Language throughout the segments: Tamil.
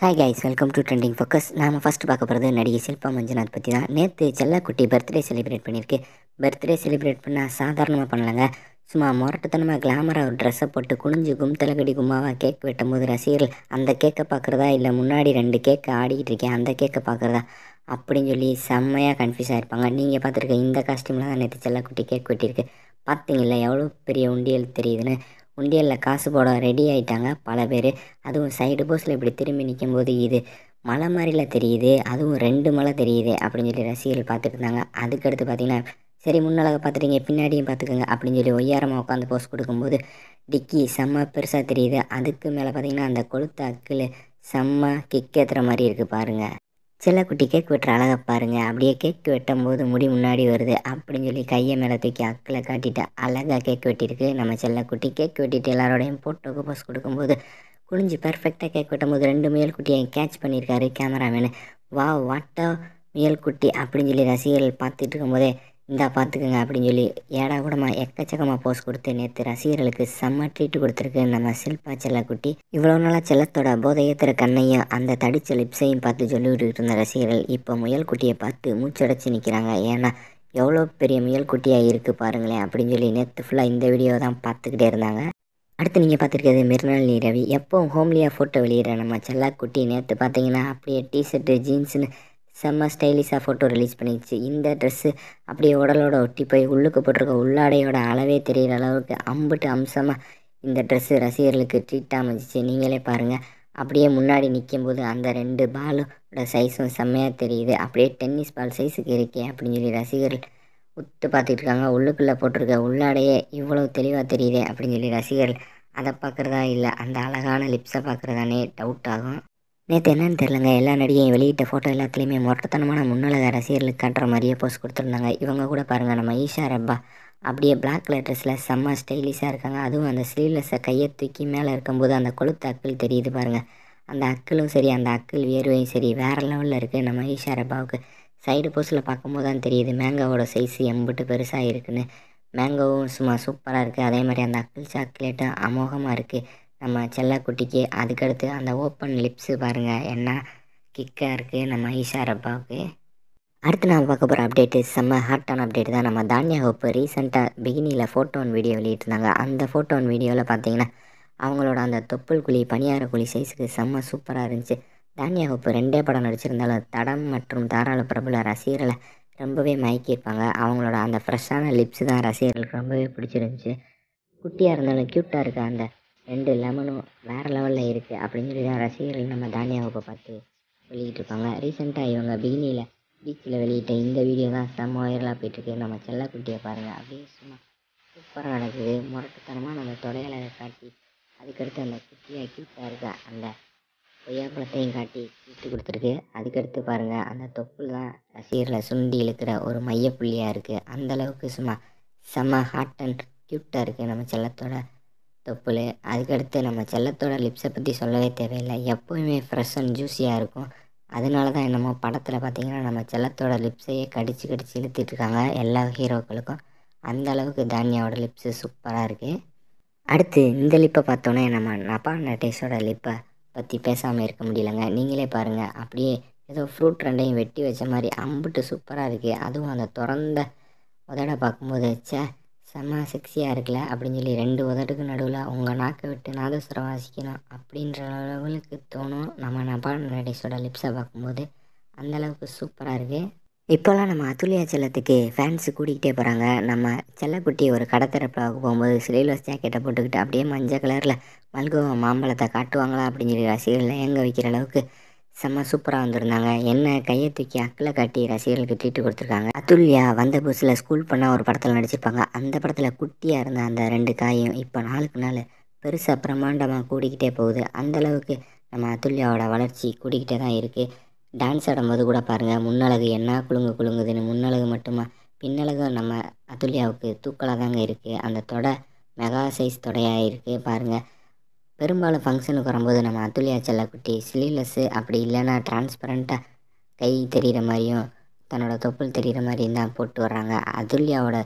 Hi guys, welcome to trending focus. நாம் ஃபஸ்ட்டு பார்க்க போகிறது நடிகை ஷில்பா மஞ்சுநாத் பற்றி தான். நேற்று செல்லக்குட்டி பர்த்டே செலிப்ரேட் பண்ணியிருக்கு. பர்த்டே செலிப்ரேட் பண்ணால் சாதாரணமாக பண்ணலங்க. சும்மா முரட்டுத்தனமாக கிளாமராக ஒரு ட்ரெஸ்ஸை போட்டு குனிஞ்சு கும்தலகடி கும்மாவாக கேக் வெட்டும் போது ரசிகர்கள் அந்த கேக்கை பார்க்குறதா இல்லை முன்னாடி 2 கேக்கை ஆடிக்கிட்டு இருக்கேன் அந்த கேக்கை பார்க்குறதா அப்படின்னு சொல்லி செம்மையாக கன்ஃபியூஸ் ஆகிருப்பாங்க. நீங்கள் பார்த்துருக்க இந்த காஸ்டியூமில் தான் நேற்று செல்லக்குட்டி கேக் வெட்டியிருக்கு. பார்த்தீங்களா எவ்வளோ பெரிய உண்டியல் தெரியுதுன்னு? உண்டியலில் காசு போட ரெடி ஆகிட்டாங்க பல பேர். அதுவும் சைடு போஸில் இப்படி திரும்பி நிற்கும்போது இது மலை மாதிரில தெரியுது, அதுவும் 2 மலை தெரியுது அப்படின்னு சொல்லி ரசிகர்கள் பார்த்துட்டு இருந்தாங்க. அதுக்கடுத்து பார்த்திங்கன்னா, சரி முன்னழக பார்த்துட்டீங்க பின்னாடியும் பார்த்துக்கோங்க அப்படின்னு சொல்லி ஒய்யாரமாக உட்காந்து போஸ் கொடுக்கும்போது டிக்கி செம்ம பெருசாக தெரியுது. அதுக்கு மேலே பார்த்திங்கன்னா அந்த கொளுத்த அக்கில் செம்ம கிக் ஏற்றுற மாதிரி இருக்குது பாருங்கள். செல்லக்குட்டி கேக் வெட்டுற அழகை பாருங்கள். அப்படியே கேக் வெட்டும் போது முடி முன்னாடி வருது அப்படின்னு சொல்லி கையை மேலே தூக்கி அக்கில் காட்டிட்டு அழகாக கேக் வெட்டியிருக்கு நம்ம செல்லக்குட்டி. கேக் வெட்டிட்டு எல்லாரோடையும் போட்டோக்கு போஸ் கொடுக்கும்போது குனிஞ்சு பர்ஃபெக்டாக கேக் வெட்டும் போது 2 முயல்குட்டியை கேட்ச் பண்ணியிருக்காரு கேமராமேனு. வா வாட்டா முயல்குட்டி அப்படின்னு சொல்லி ரசிகர்கள் பார்த்துட்டு இருக்கும்போதே இந்தா பார்த்துக்குங்க அப்படின்னு சொல்லி ஏடா கூடமாக எக்கச்சக்கமாக போஸ் கொடுத்து நேற்று ரசிகர்களுக்கு செம்ம ட்ரீட்டு கொடுத்துருக்கு நம்ம ஷில்பா செல்லக்குட்டி. இவ்வளோ நாளாக செல்லத்தோட போதையேற்றுற கண்ணையும் அந்த தடிச்ச லிப்ஸையும் பார்த்து சொல்லிவிட்டு இருந்த ரசிகர்கள் இப்போ முயல்குட்டியை பார்த்து மூச்சடைச்சி நிற்கிறாங்க. ஏன்னா எவ்வளோ பெரிய முயல்குட்டியாக இருக்குது பாருங்களேன் அப்படின்னு சொல்லி நேற்று ஃபுல்லாக இந்த வீடியோவை தான் பார்த்துக்கிட்டே இருந்தாங்க. அடுத்து நீங்கள் பார்த்துருக்கிறது மிர்னாலினி ரவி. எப்போவும் ஹோம்லியாக ஃபோட்டோ வெளியிடுற நம்ம செல்லக்குட்டி நேற்று பார்த்தீங்கன்னா அப்படியே டிஷர்ட்டு ஜீன்ஸுன்னு செம்ம ஸ்டைலிஷாக ஃபோட்டோ ரிலீஸ் பண்ணிடுச்சு. இந்த ட்ரெஸ்ஸு அப்படியே உடலோட ஒட்டி போய் உள்ளுக்கு போட்டிருக்க உள்ளாடையோட அளவே தெரிகிற அளவுக்கு அம்புட்டு அம்சமாக இந்த ட்ரெஸ்ஸு ரசிகர்களுக்கு ட்ரீட்டாக அமைஞ்சிச்சு. நீங்களே பாருங்கள், அப்படியே முன்னாடி நிற்கும்போது அந்த 2 பாலோட சைஸும் செம்மையாக தெரியுது. அப்படியே டென்னிஸ் பால் சைஸுக்கு இருக்கே அப்படின்னு சொல்லி ரசிகர்கள் உத்து பார்த்துட்டு இருக்காங்க. உள்ளுக்குள்ளே போட்டிருக்க உள்ளாடையே இவ்வளோ தெளிவாக தெரியுதே அப்படின்னு சொல்லி ரசிகர்கள் அதை பார்க்குறதா இல்லை அந்த அழகான லிப்ஸை பார்க்குறதானே டவுட் ஆகும். நேற்று என்னன்னு தெரிலங்க, எல்லா நடிகையும் வெளியிட்ட ஃபோட்டோ எல்லாத்துலேயுமே முரட்டத்தனமான முன்னழக ரசிகர்களுக்கு காட்டுற மாதிரியே போஸ்ட் கொடுத்துருந்தாங்க. இவங்க கூட பாருங்கள், நம்ம ஈஷா ரப்பா அப்படியே பிளாக் கலர் ட்ரெஸ்ஸில் செம்ம ஸ்டைலிஷாக இருக்காங்க. அதுவும் அந்த ஸ்லீவ்லெஸ்ஸை கையை தூக்கி மேலே இருக்கும்போது அந்த கொளுத்த அக்கிள் தெரியுது பாருங்கள். அந்த அக்கிளும் சரி அந்த அக்கிள் வியர்வையும் சரி வேறு லெவலில் இருக்குது நம்ம ஈஷா ரப்பாவுக்கு. சைடு போஸில் பார்க்கும்போது தான் தெரியுது மேங்கோவோட சைஸு எம்பிட்டு பெருசாக இருக்குன்னு. மேங்கோவும் சும்மா சூப்பராக இருக்குது. அதே மாதிரி அந்த அக்கிள் சாக்லேட்டும் அமோகமாக இருக்குது நம்ம செல்லக்குட்டிக்கு. அதுக்கடுத்து அந்த ஓப்பன் லிப்ஸு பாருங்கள் என்ன கிக்காக இருக்குது நம்ம ஈஷா ரப்பாவுக்கு. அடுத்து நான் பார்க்க போகிற அப்டேட்டு செம்ம ஹாட்டான அப்டேட் தான். நம்ம தானியா ஹோப்பு ரீசெண்டாக பிகினியில் ஃபோட்டோ ஒன் வீடியோ வெளியிட்டிருந்தாங்க. அந்த ஃபோட்டோ ஒன் வீடியோவில் பார்த்தீங்கன்னா அவங்களோட அந்த தொப்புள் குழி பனியார குழி சைஸுக்கு செம்ம சூப்பராக இருந்துச்சு. தானியா ஹோப்பு 2 படம் நடிச்சிருந்தாலும் தடம் மற்றும் தாராள பிரபுல ரசிகர்களை ரொம்பவே மயக்கியிருப்பாங்க. அவங்களோட அந்த ஃப்ரெஷ்ஷான லிப்ஸு தான் ரசிகர்களுக்கு ரொம்பவே பிடிச்சிருந்துச்சி. குட்டியாக இருந்தாலும் க்யூட்டாக இருக்குது. அந்த 2 லெமனும் வேறு லெவலில் இருக்குது அப்படின்னு சொல்லி தான் ரசிகர்கள் நம்ம தானியா ஹோப்பை பார்த்து வெளியிட்டிருப்பாங்க. ரீசெண்டாக இவங்க பிகினியில் பீச்சில் வெளியிட்ட இந்த வீடியோ தான் செம்ம வைரலாக போயிட்டுருக்கு. நம்ம செல்லக்குட்டியை பாருங்கள், அப்படியே சும்மா சூப்பராக நடக்குது. முரட்டுத்தனமாக நம்ம தொடைகளை காட்டி அதுக்கடுத்து அந்த குட்டியாக க்யூட்டாக இருக்க அந்த கொய்யாப்பழத்தையும் காட்டி க்யூட்டு கொடுத்துருக்கு. அதுக்கடுத்து பாருங்கள், அந்த தொப்புள் தான் ரசிகர்களை சுண்டி இழுக்கிற ஒரு மையப்புள்ளியாக இருக்குது. அந்தளவுக்கு சும்மா செம்ம ஹாட் அண்ட் க்யூட்டாக இருக்குது நம்ம செல்லத்தோட தொப்புள். அதுக்கடுத்து நம்ம செல்லத்தோட லிப்ஸை பற்றி சொல்லவே தேவையில்லை, எப்போவுமே ஃப்ரெஷ் அண்ட் ஜூஸியாக இருக்கும். அதனால தான் என்னமோ படத்தில் பார்த்திங்கன்னா நம்ம செல்லத்தோட லிப்ஸையே கடிச்சு கடிச்சு இழுத்துட்ருக்காங்க எல்லா ஹீரோக்களுக்கும். அந்தளவுக்கு தானியாவோட லிப்ஸு சூப்பராக இருக்குது. அடுத்து இந்த லிப்பை பார்த்தோன்னே நம்ம நபா நட்டேஷோட லிப்பை பற்றி பேசாமல் இருக்க முடியலங்க. நீங்களே பாருங்கள், அப்படியே ஏதோ ஃப்ரூட் 2ஐயும் வெட்டி வச்ச மாதிரி அம்புட்டு சூப்பராக இருக்குது. அதுவும் அந்த திறந்த உதட பார்க்கும்போது செம்ம செக்ஸியாக இருக்குல்ல அப்படின்னு சொல்லி 2 உதட்டுக்கு நடுவில் உங்கள் நாக்கை விட்டு நாதஸ்வரம் வாசிக்கணும் அப்படின்ற லெவலுக்கு தோணும் நம்ம நபா நட்டேஷோட லிப்ஸை பார்க்கும்போது. அந்தளவுக்கு சூப்பராக இருக்குது. இப்போல்லாம் நம்ம அதுல்யா செல்லத்துக்கு ஃபேன்ஸு கூட்டிகிட்டே போகிறாங்க. நம்ம செல்லக்குட்டி ஒரு கடத்தரப்பில் போகும்போது ஸ்லீவ்லெஸ் ஜாக்கெட்டை போட்டுக்கிட்டு அப்படியே மஞ்சள் கலரில் மல்கோவா மாம்பழத்தை காட்டுவாங்களா அப்படின்னு சொல்லி ரசிகர்களை ஏங்க வைக்கிற அளவுக்கு செம்ம சூப்பராக வந்திருந்தாங்க. என்ன கையை தூக்கி அக்கில் காட்டி ரசிகர்களுக்கு ட்ரீட்டு கொடுத்துருக்காங்க. அதுல்யா வந்த புதுசில் ஸ்கூல் பண்ணால் ஒரு படத்தில் நடிச்சிருப்பாங்க. அந்த படத்தில் குட்டியாக இருந்த அந்த 2 காயும் இப்போ நாளுக்கு நாள் பெருசாக பிரம்மாண்டமாக கூடிக்கிட்டே போகுது. அந்தளவுக்கு நம்ம அதுல்யாவோட வளர்ச்சி கூடிக்கிட்டே தான் இருக்குது. டான்ஸ் ஆடும்போது கூட பாருங்கள், முன்னழகு என்ன குலுங்கு குலுங்குதுன்னு. முன்னழகு மட்டுமா, பின்னழகும் நம்ம அதுல்யாவுக்கு தூக்கலாக தாங்க இருக்குது. அந்த தொடை மெகா சைஸ் தொடையாக இருக்குது பாருங்கள். பெரும்பாலும் ஃபங்க்ஷனுக்கு வரும்போது நம்ம அதுல்யா செல்லக்குட்டி ஸ்லீவ்லெஸ்ஸு அப்படி இல்லைன்னா டிரான்ஸ்பரண்ட்டாக கை தெரிகிற மாதிரியும் தன்னோட தொப்புள் தெரிகிற மாதிரியும் தான் போட்டு வர்றாங்க. அதுல்யாவோட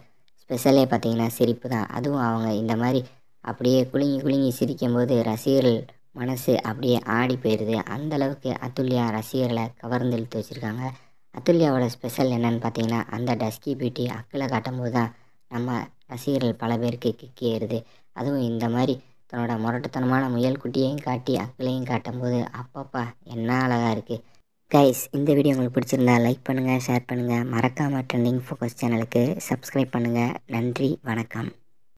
ஸ்பெஷலே பார்த்திங்கன்னா சிரிப்பு தான். அதுவும் அவங்க இந்த மாதிரி அப்படியே குலுங்கி குலுங்கி சிரிக்கும்போது ரசிகர்கள் மனசு அப்படியே ஆடி போயிடுது. அந்தளவுக்கு அதுல்யா ரசிகர்களை கவர்ந்து இழுத்து வச்சுருக்காங்க. அதுல்யாவோட ஸ்பெஷல் என்னென்னு பார்த்தீங்கன்னா, அந்த டஸ்கி பியூட்டி அக்கில் காட்டும்போது தான் நம்ம ரசிகர்கள் பல பேருக்கு கிக்கி ஏறுது. அதுவும் இந்த மாதிரி தன்னோட முரட்டுத்தனமான முயல் குட்டியையும் காட்டி அக்கிலையும் காட்டும்போது அப்பப்பா என்ன அழகாக இருக்குது. கைஸ், இந்த வீடியோ உங்களுக்கு பிடிச்சிருந்தா லைக் பண்ணுங்கள், ஷேர் பண்ணுங்கள். மறக்காமல் ட்ரெண்டிங் ஃபோக்கஸ் சேனலுக்கு சப்ஸ்கிரைப் பண்ணுங்கள். நன்றி, வணக்கம்.